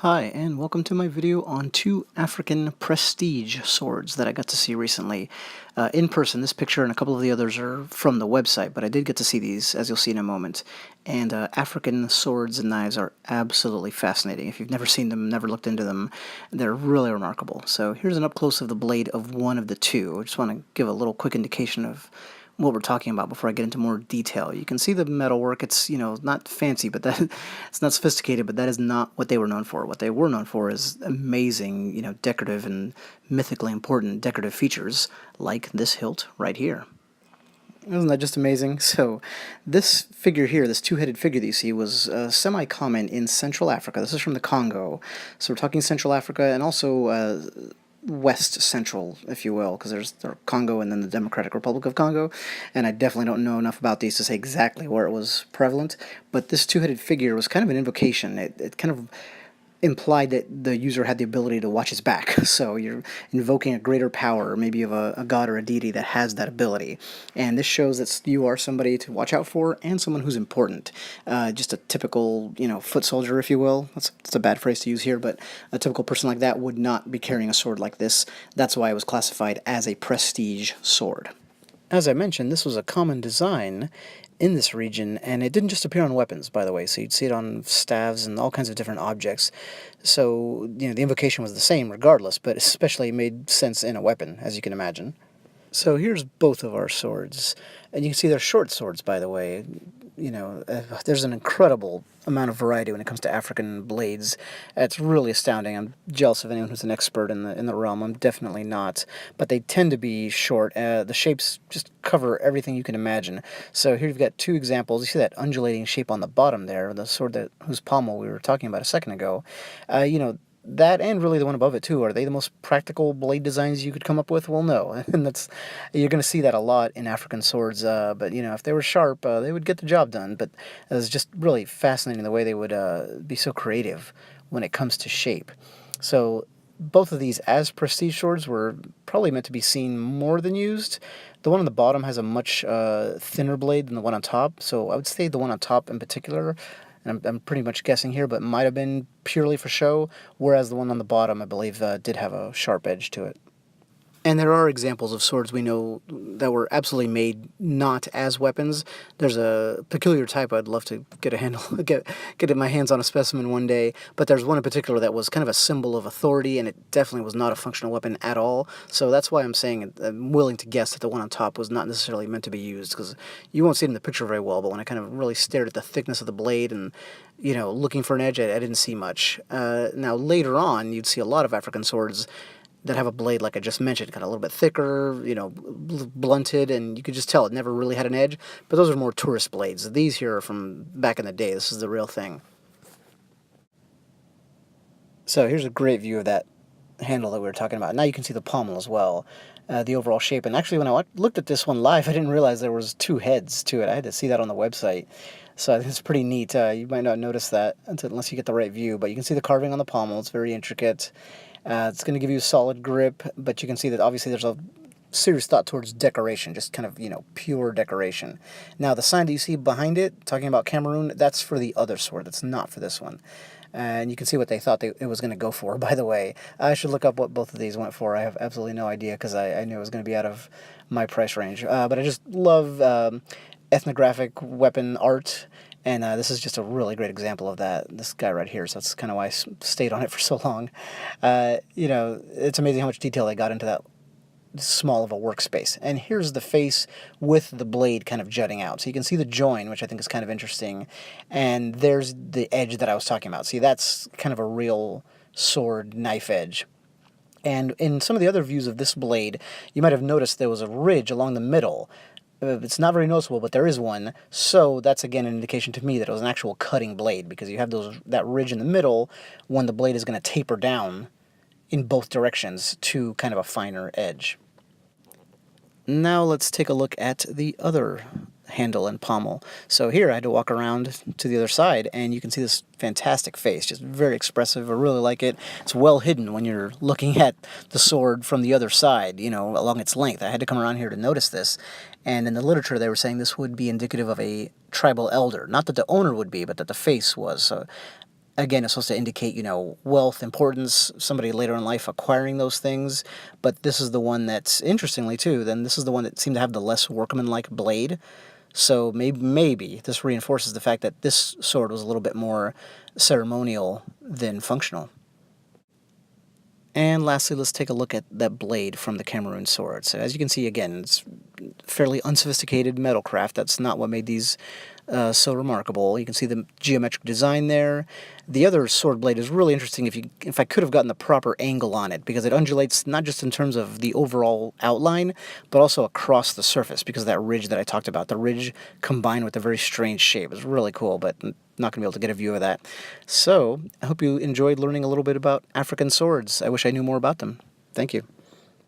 Hi, and welcome to my video on two African prestige swords that I got to see recently in person. This picture and a couple of the others are from the website, but I did get to see these, as you'll see in a moment. And African swords and knives are absolutely fascinating. If you've never seen them, never looked into them, they're really remarkable. So here's an up-close of the blade of one of the two. I just want to give a little quick indication of what we're talking about before I get into more detail. You can see the metalwork. It's, not fancy, but that it's not sophisticated, but that is not what they were known for. What they were known for is amazing, decorative and mythically important decorative features like this hilt right here. Isn't that just amazing? So this figure here, this two-headed figure that you see, was semi-common in Central Africa. This is from the Congo. So we're talking Central Africa and also West Central, if you will, because there's Congo and then the Democratic Republic of Congo, and I definitely don't know enough about these to say exactly where it was prevalent, but this two-headed figure was kind of an invocation. It kind of implied that the user had the ability to watch his back, so you're invoking a greater power, maybe of a god or a deity that has that ability, and this shows that you are somebody to watch out for and someone who's important. Just a typical, foot soldier, if you will. That's a bad phrase to use here, but a typical person like that would not be carrying a sword like this. That's why it was classified as a prestige sword. As I mentioned, this was a common design in this region, and it didn't just appear on weapons, by the way, so you'd see it on staves and all kinds of different objects. So, the invocation was the same regardless, but especially made sense in a weapon, as you can imagine. So here's both of our swords, and you can see they're short swords, by the way. There's an incredible amount of variety when it comes to African blades. It's really astounding. I'm jealous of anyone who's an expert in the realm. I'm definitely not, but they tend to be short. The shapes just cover everything you can imagine. So here you've got two examples. You see that undulating shape on the bottom there, the sword whose pommel we were talking about a second ago. That and really the one above it too. Are they the most practical blade designs you could come up with? Well, no, and you're going to see that a lot in African swords. But if they were sharp, they would get the job done. But it was just really fascinating the way they would be so creative when it comes to shape. So both of these as prestige swords were probably meant to be seen more than used. The one on the bottom has a much thinner blade than the one on top, so I would say the one on top in particular, and I'm pretty much guessing here, but might have been purely for show, whereas the one on the bottom, I believe, did have a sharp edge to it. And there are examples of swords we know that were absolutely made not as weapons. There's a peculiar type I'd love to get my hands on a specimen one day, but there's one in particular that was kind of a symbol of authority, and it definitely was not a functional weapon at all. So that's why I'm saying I'm willing to guess that the one on top was not necessarily meant to be used, because you won't see it in the picture very well, but when I kind of really stared at the thickness of the blade and looking for an edge, I didn't see much. Now later on, you'd see a lot of African swords that have a blade like I just mentioned, kind of a little bit thicker, blunted, and you could just tell it never really had an edge. But those are more tourist blades. These here are from back in the day. This is the real thing. So here's a great view of that handle that we were talking about. Now you can see the pommel as well, the overall shape. And actually, when I looked at this one live, I didn't realize there was two heads to it. I had to see that on the website. So I think it's pretty neat. You might not notice that unless you get the right view, but you can see the carving on the pommel. It's very intricate. It's going to give you a solid grip, but you can see that obviously there's a serious thought towards decoration, just kind of, pure decoration. Now, the sign that you see behind it, talking about Cameroon, that's for the other sword. That's not for this one. And you can see what they thought it was going to go for, by the way. I should look up what both of these went for. I have absolutely no idea because I knew it was going to be out of my price range. But I just love ethnographic weapon art. And this is just a really great example of that, this guy right here, so that's kind of why I stayed on it for so long. It's amazing how much detail they got into that small of a workspace. And here's the face with the blade kind of jutting out. So you can see the join, which I think is kind of interesting, and there's the edge that I was talking about. See, that's kind of a real sword knife edge. And in some of the other views of this blade, you might have noticed there was a ridge along the middle. It's not very noticeable, but there is one, so that's again an indication to me that it was an actual cutting blade, because you have that ridge in the middle when the blade is going to taper down in both directions to kind of a finer edge. Now let's take a look at the other handle and pommel. So here I had to walk around to the other side, and you can see this fantastic face, just very expressive. I really like it. It's well hidden when you're looking at the sword from the other side, along its length. I had to come around here to notice this, and in the literature they were saying this would be indicative of a tribal elder. Not that the owner would be, but that the face was. So Again, it's supposed to indicate, wealth, importance, somebody later in life acquiring those things. But this is the one that's, interestingly too, then this is the one that seemed to have the less workmanlike blade. So maybe this reinforces the fact that this sword was a little bit more ceremonial than functional. And lastly, let's take a look at that blade from the Cameroon sword. So as you can see, again, it's fairly unsophisticated metalcraft. That's not what made these so remarkable. You can see the geometric design there. The other sword blade is really interesting if I could have gotten the proper angle on it, because it undulates not just in terms of the overall outline, but also across the surface because of that ridge that I talked about. The ridge combined with a very strange shape. It's really cool, but not going to be able to get a view of that. So I hope you enjoyed learning a little bit about African swords. I wish I knew more about them. Thank you.